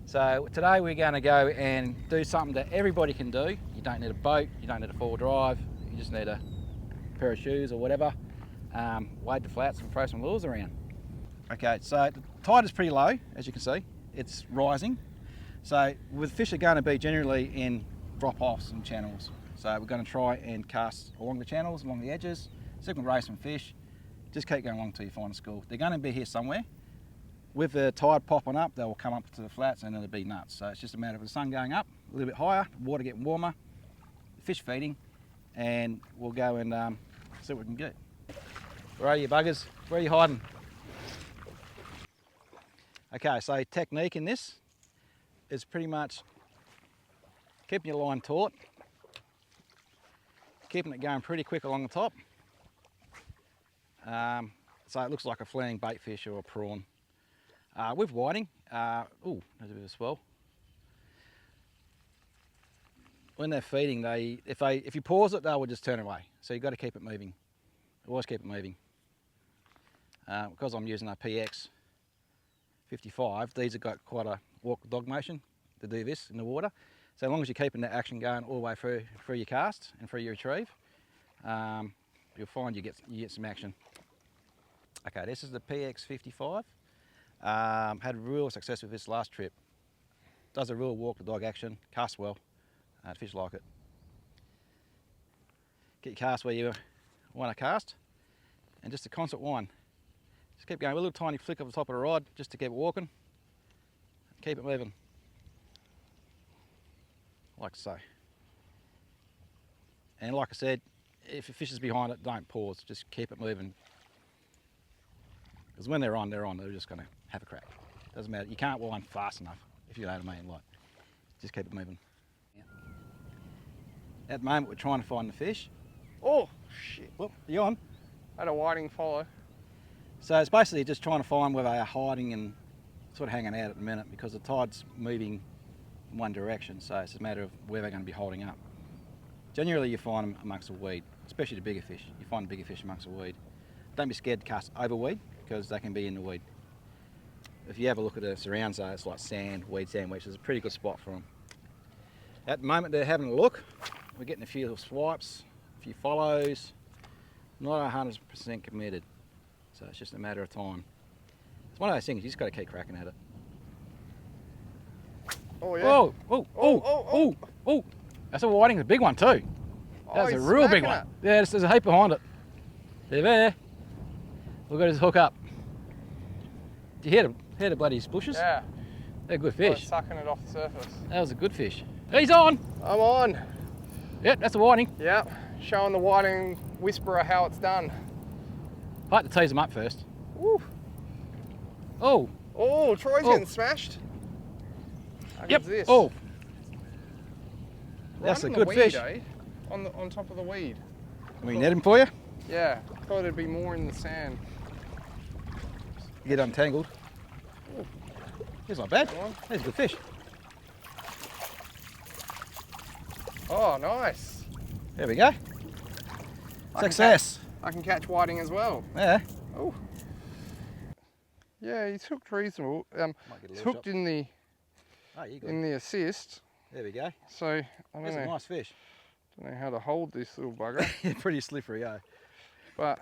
So today we're going to go and do something that everybody can do. You don't need a boat, you don't need a four-wheel drive, you just need a pair of shoes or whatever. Wade the flats and throw some lures around. Okay, so the tide is pretty low, as you can see. It's rising. So with fish are going to be generally in drop-offs and channels. So we're going to try and cast along the channels, along the edges, so you can raise some fish. Just keep going along until you find a school. They're going to be here somewhere. With the tide popping up, they'll come up to the flats and it'll be nuts. So it's just a matter of the sun going up a little bit higher, the water getting warmer, fish feeding, and we'll go and see what we can get. Where are you buggers? Where are you hiding? Okay, so technique in this is pretty much keeping your line taut, keeping it going pretty quick along the top. So it looks like a fleeing bait fish or a prawn. With whiting, oh, there's a bit of a swell. When they're feeding, if you pause it, they will just turn away. So you've got to keep it moving. Always keep it moving. Because I'm using a PX 55, these have got quite a walk the dog motion to do this in the water. So as long as you're keeping that action going all the way through your cast and through your retrieve, you'll find you get some action. Okay, this is the PX 55. Had real success with this last trip. Does a real walk the dog action, casts well, fish like it. Get your cast where you want to cast, and just a constant wind. Just keep going with a little tiny flick of the top of the rod just to keep it walking. Keep it moving, like so. And like I said, if your fish is behind it, don't pause, just keep it moving. Because when they're on, they're just going to have a crack. Doesn't matter, you can't wind fast enough, if you know what I mean, like, just keep it moving. At the moment, we're trying to find the fish. Oh, shit. Whoop, you on? I had a whiting follow. So it's basically just trying to find where they are hiding and sort of hanging out at the minute, because the tide's moving in one direction, so it's a matter of where they're going to be holding up. Generally, you find them amongst the weed, especially the bigger fish. You find the bigger fish amongst the weed. Don't be scared to cast over weed, because they can be in the weed. If you have a look at the surrounds though, it's like sand, weed sandwich. It's a pretty good spot for them. At the moment they're having a look. We're getting a few swipes, a few follows. Not 100% committed. So it's just a matter of time. It's one of those things, you just got to keep cracking at it. Oh yeah. Oh, oh, oh, oh, oh, oh. That's a whiting, a big one too. That's a real big one. Yeah, there's a heap behind it. They're there. We've got his hook up. Did you hear the bloody bushes? Yeah. They're good fish. Sucking it off the surface. That was a good fish. He's on! I'm on. Yep, that's a whiting. Yep. Showing the whiting whisperer how it's done. I like to tease them up first. Woo. Oh! Oh, Troy's getting smashed. Yep. This? Oh! Right That's a on good weed, fish. Eh? On top of the weed. Can we net him for you? Yeah. Thought it'd be more in the sand. Get untangled. Ooh. He's not bad. He's a good fish. Oh, nice. There we go. Success. I can catch whiting as well. Yeah. Oh. Yeah, he's hooked reasonable. He's hooked in the assist. There we go. So I don't That's know. a nice fish. Don't know how to hold this little bugger. Pretty slippery, eh? But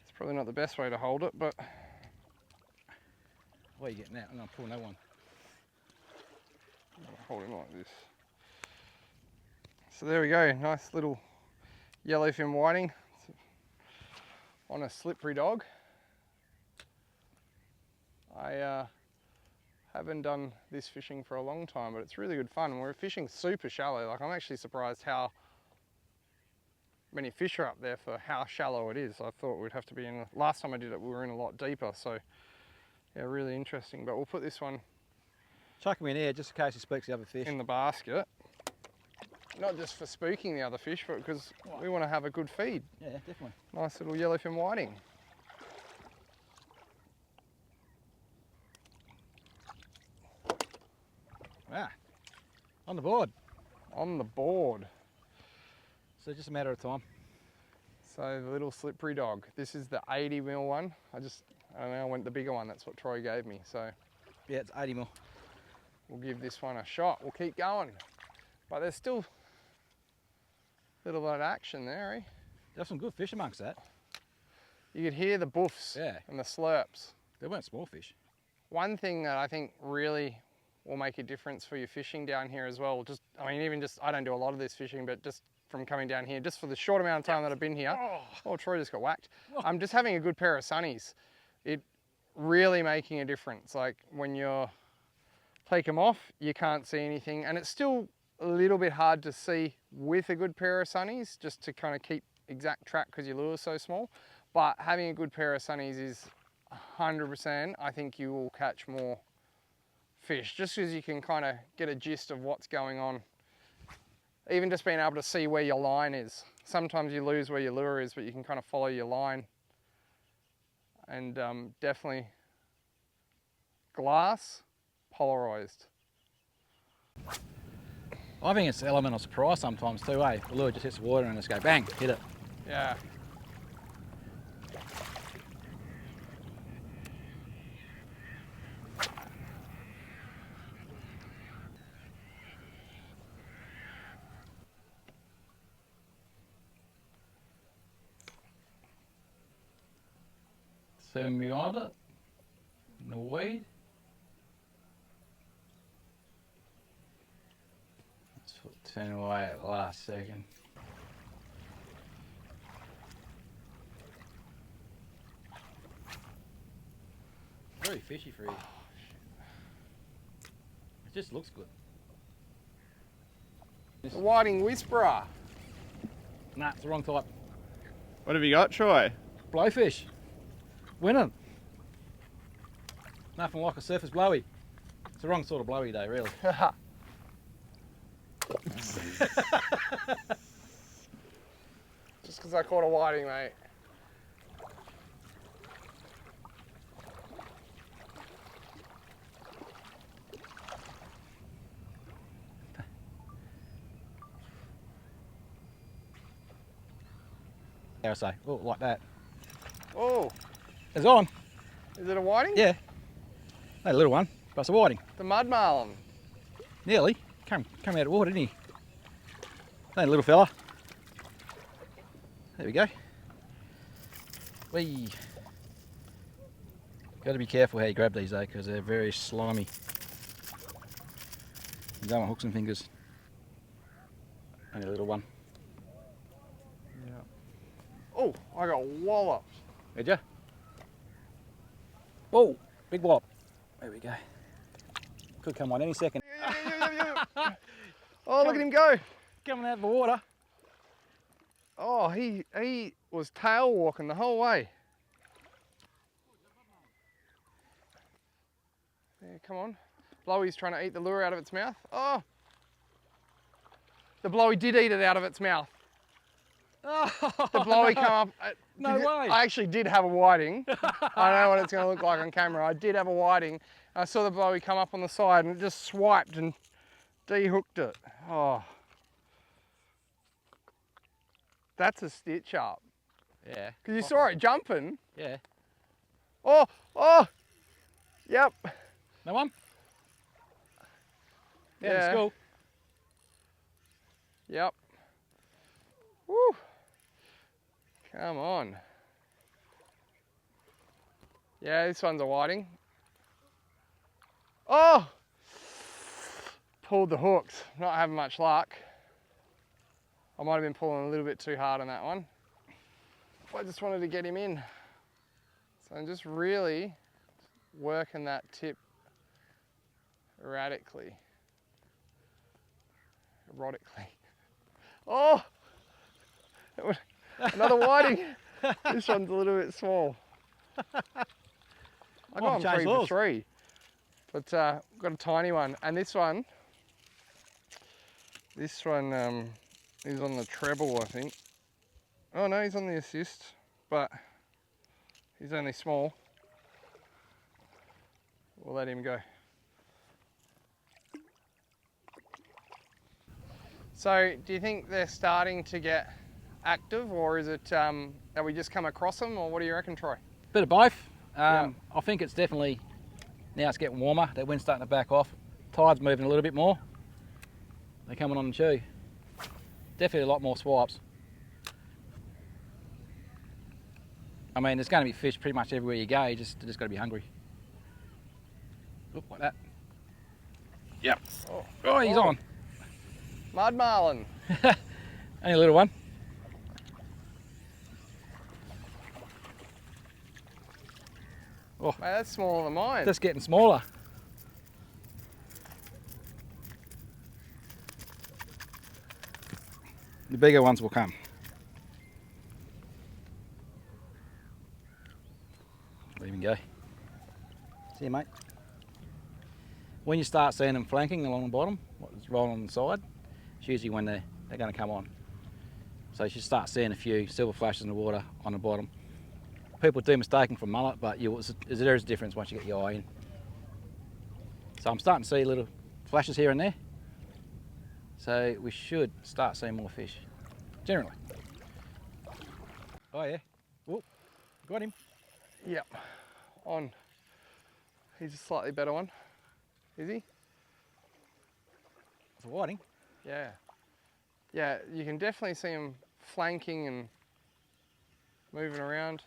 it's probably not the best way to hold it. But What are you getting at? I'm going to pull that one. I'll hold him like this. So there we go. Nice little yellowfin whiting on a slippery dog. I haven't done this fishing for a long time, but it's really good fun. We're fishing super shallow. Like, I'm actually surprised how many fish are up there for how shallow it is. I thought we'd have to be in, last time I did it, we were in a lot deeper. So yeah, really interesting. But we'll put this one, chuck him in here just in case he spooks the other fish, in the basket. Not just for spooking the other fish, but because we want to have a good feed. Yeah, definitely. Nice little yellowfin whiting. Wow. On the board. On the board. So just a matter of time. So the little slippery dog. This is the 80mm one. I don't know, I went the bigger one. That's what Troy gave me. So yeah, it's 80mm. we'll give this one a shot. We'll keep going. But there's still a little bit of action there, eh? There's some good fish amongst that. You could hear the boofs and the slurps. They weren't small fish. One thing that I think really will make a difference for your fishing down here as well, I don't do a lot of this fishing, but just from coming down here, just for the short amount of time that I've been here, Troy just got whacked. I'm just having a good pair of sunnies. It really making a difference. Like when you take them off, you can't see anything, and it's still a little bit hard to see with a good pair of sunnies, just to kind of keep exact track because your lure is so small. But having a good pair of sunnies is 100%, I think you will catch more fish, just because you can kind of get a gist of what's going on. Even just being able to see where your line is. Sometimes you lose where your lure is, but you can kind of follow your line. And definitely glass, polarized. I think it's an element of surprise sometimes too, eh? The lure just hits the water and just go bang, hit it. Yeah. Send me on it. No weed. Let's put 10 away at the last second. Very fishy for you. It just looks good. The whiting whisperer. Nah, it's the wrong type. What have you got, Troy? Blowfish. Winning. Nothing like a surface blowy. It's the wrong sort of blowy though, really. Just because I caught a whiting, mate. How I say, oh, like that. Oh, It's on. is it a whiting? Yeah. Not a little one, but it's a whiting. The mud marlin. Nearly. Come out of water, didn't he? Ain't a little fella. There we go. Whee. Got to be careful how you grab these though, because they're very slimy. You don't want hooks and fingers. Only a little one. Yeah. Oh, I got walloped. Did ya? Whoa, big wallop. There we go. Could come on any second. Oh, look at him go. Coming out of the water. Oh, he was tail walking the whole way. Yeah, come on. Blowy's trying to eat the lure out of its mouth. Oh! The blowy did eat it out of its mouth. Oh, The blowy come up. No way. I actually did have a whiting. I don't know what it's going to look like on camera. I did have a whiting. I saw the blowy come up on the side and it just swiped and de-hooked it. Oh. That's a stitch up. Yeah. Because you saw it jumping. Yeah. Oh, oh, yep. No one? Down Yeah. to school. Yep. Woo. Come on. Yeah, this one's a whiting. Oh! Pulled the hooks. Not having much luck. I might have been pulling a little bit too hard on that one. I just wanted to get him in. So I'm just really working that tip erotically. Oh! Another whiting. This one's a little bit small. I got him 3 for 3. But got a tiny one. And this one is on the treble, I think. Oh no, he's on the assist, but he's only small. We'll let him go. So, do you think they're starting to get active, or is it that we just come across them, or what do you reckon, Troy? Bit of both. Yeah. I think it's definitely, now it's getting warmer, that wind's starting to back off. tide's moving a little bit more, they're coming on the chew. Definitely a lot more swipes. I mean, there's going to be fish pretty much everywhere you go. You just got to be hungry. Look like that. Yep. Oh, he's on. Mud marlin. Only a little one. Oh, mate, that's smaller than mine. Just getting smaller. The bigger ones will come. Let him go. See you, mate. When you start seeing them flanking along the bottom, what's rolling on the side, it's usually when they're going to come on. So you should start seeing a few silver flashes in the water on the bottom. People do mistaken for mullet, but there is a difference once you get your eye in. So I'm starting to see little flashes here and there. So we should start seeing more fish, generally. Oh yeah, whoop, got him. Yep, on. He's a slightly better one. Is he? It's a whiting. Yeah. Yeah, you can definitely see him flanking and moving around.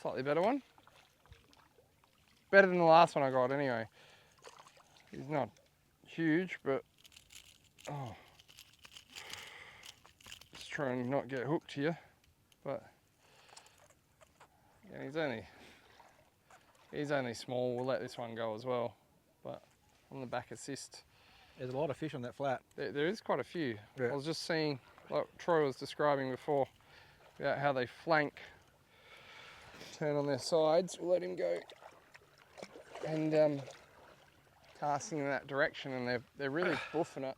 Slightly better one. Better than the last one I got anyway. He's not huge, but oh, just try and not get hooked here. But yeah, he's only small. We'll let this one go as well. But on the back assist, There's a lot of fish on that flat. there is quite a few. Yeah. I was just seeing, like Troy was describing before, about how they flank, turn on their sides. We'll let him go, and casting in that direction, and they're really buffing it.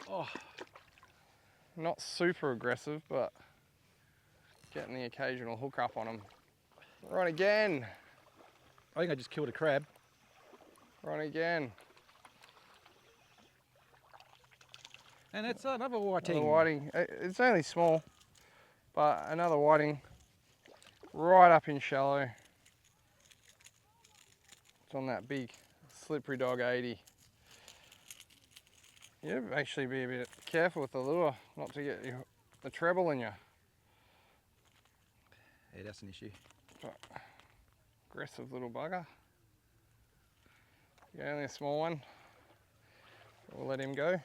Oh, Not super aggressive, but getting the occasional hook up on them. Right again. I think I just killed a crab. Right again. And that's another whiting. Another whiting. It's only small, but another whiting right up in shallow. It's on that big slippery dog 80. You actually be a bit careful with the lure, not to get the treble in you. Yeah, that's an issue. But aggressive little bugger. Yeah, only a small one. We'll let him go.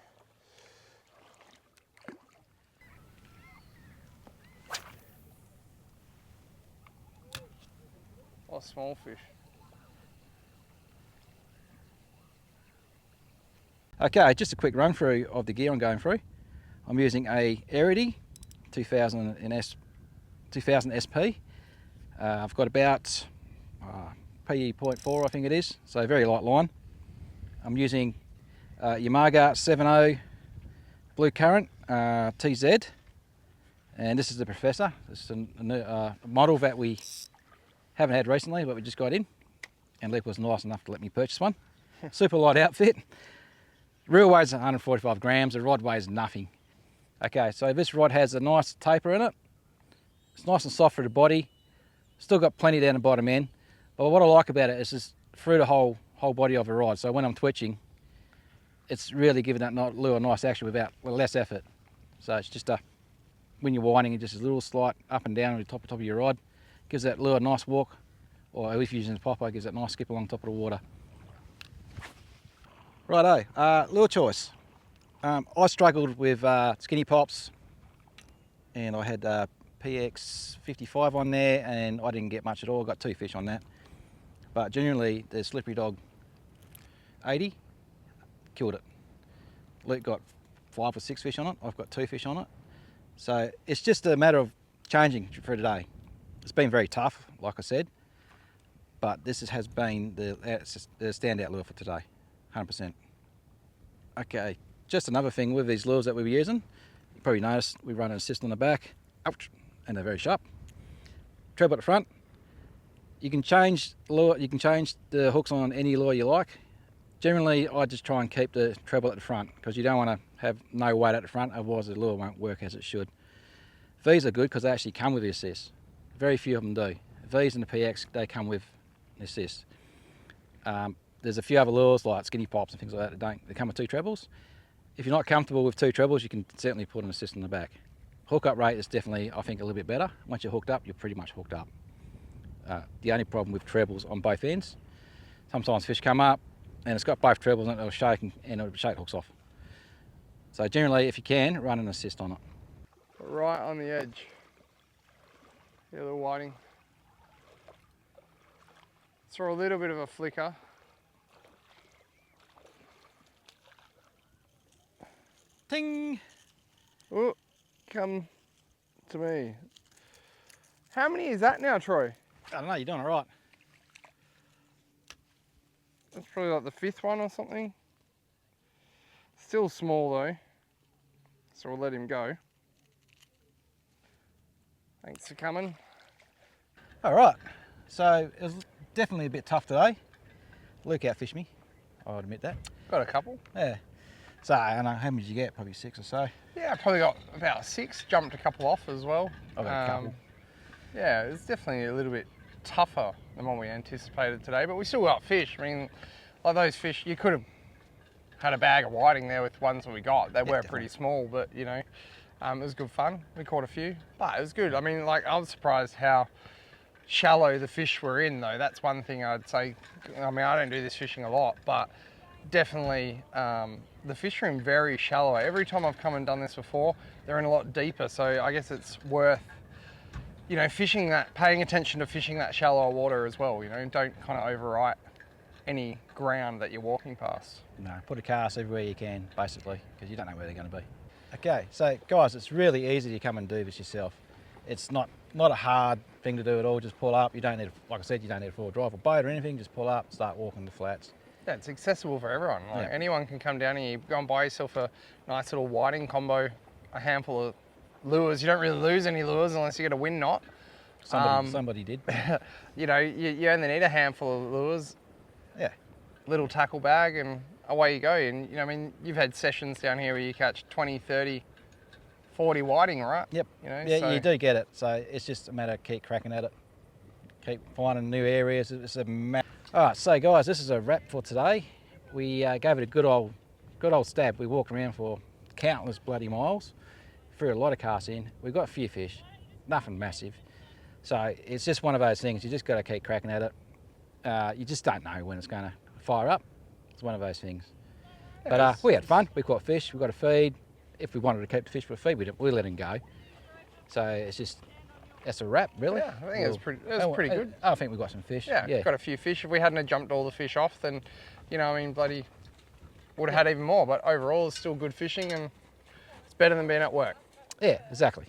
Oh, small fish. Okay, just a quick run through of the gear I'm going through. I'm using a Arity 2000 SP. I've got about PE.4, I think it is, so very light line. I'm using Yamaga 7.0 Blue Current TZ, and this is the Professor. This is a model that we haven't had recently, but we just got in, and Leap was nice enough to let me purchase one. Super light outfit. Reel weighs 145 grams, the rod weighs nothing. Okay, so this rod has a nice taper in it. It's nice and soft for the body. Still got plenty down the bottom end. But what I like about it is just through the whole body of the rod. So when I'm twitching, it's really giving that lure a nice action with less effort. So it's just when you're winding, it's just a little slight up and down on the top of your rod. Gives that lure a nice walk, or if you're using a popper, gives that nice skip along top of the water. Righto, lure choice. I struggled with skinny pops, and I had PX 55 on there, and I didn't get much at all. I got 2 fish on that. But generally, the slippery dog 80 killed it. Luke got 5 or 6 fish on it. I've got 2 fish on it. So it's just a matter of changing for today. It's been very tough, like I said, but this has been the standout lure for today, 100%. Okay, just another thing with these lures that we were using, you probably noticed we run an assist on the back, ouch, and they're very sharp. Treble at the front. You can change lure, you can change the hooks on any lure you like. Generally, I just try and keep the treble at the front because you don't want to have no weight at the front, otherwise the lure won't work as it should. These are good because they actually come with the assist. Very few of them do. These and the PX, they come with the assist. There's a few other lures like skinny pops and things like that they come with 2 trebles. If you're not comfortable with 2 trebles, you can certainly put an assist in the back. Hookup rate is definitely, I think, a little bit better. Once you're hooked up, you're pretty much hooked up. The only problem with trebles on both ends, sometimes fish come up and it's got both trebles and it'll shake and it'll shake hooks off. So generally, if you can, run an assist on it. Right on the edge. Yeah, a little whiting. Saw a little bit of a flicker. Ting! Oh, come to me. How many is that now, Troy? I don't know, you're doing it right. That's probably like the 5th one or something. Still small though, so we'll let him go. Thanks for coming. All right, so it was definitely a bit tough today. Luke outfished me, I'll admit that. Got a couple. Yeah. So, I don't know, how many did you get? Probably 6 or so. Yeah, I probably got about 6. Jumped a couple off as well. I got a couple. Yeah, it's definitely a little bit tougher than what we anticipated today, but we still got fish. I mean, like those fish, you could have had a bag of whiting there with ones that we got. They were definitely pretty small, but you know, it was good fun. We caught a few, but it was good. I mean, like I was surprised how shallow the fish were in though. That's one thing I'd say. I mean, I don't do this fishing a lot, but definitely the fish are in very shallow. Every time I've come and done this before, they're in a lot deeper. So I guess it's worth, you know, fishing that, paying attention to fishing that shallower water as well. You know, don't kind of overwrite any ground that you're walking past. No, put a cast everywhere you can, basically, because you don't know where they're going to be. Okay, so guys, it's really easy to come and do this yourself. It's not a hard thing to do at all. Just pull up. You don't need, like I said, you don't need a 4-wheel drive or boat or anything. Just pull up, start walking the flats. Yeah, it's accessible for everyone. Like Yeah. anyone can come down here, go and buy yourself a nice little whiting combo, a handful of lures. You don't really lose any lures unless you get a wind knot. Somebody did. You know, you only need a handful of lures, Yeah. little tackle bag, and away you go. And you know, I mean, you've had sessions down here where you catch 20, 30, 40 whiting, right? Yep. You know, Yeah, so you do get it. So it's just a matter of keep cracking at it, keep finding new areas. It's a All right, so guys, this is a wrap for today. We gave it a good old stab. We walked around for countless bloody miles, threw a lot of casts in. We got a few fish, nothing massive. So it's just one of those things. You just got to keep cracking at it. You just don't know when it's going to fire up. It's one of those things. But we had fun. We caught fish. We got a feed. If we wanted to keep the fish for a feed, we let them go. So it's just, that's a wrap, really. Yeah, I think it was pretty good. I think we got some fish. Yeah, got a few fish. If we hadn't have jumped all the fish off, then, you know, I mean, bloody, would have had even more. But overall, it's still good fishing, and it's better than being at work. Yeah, exactly.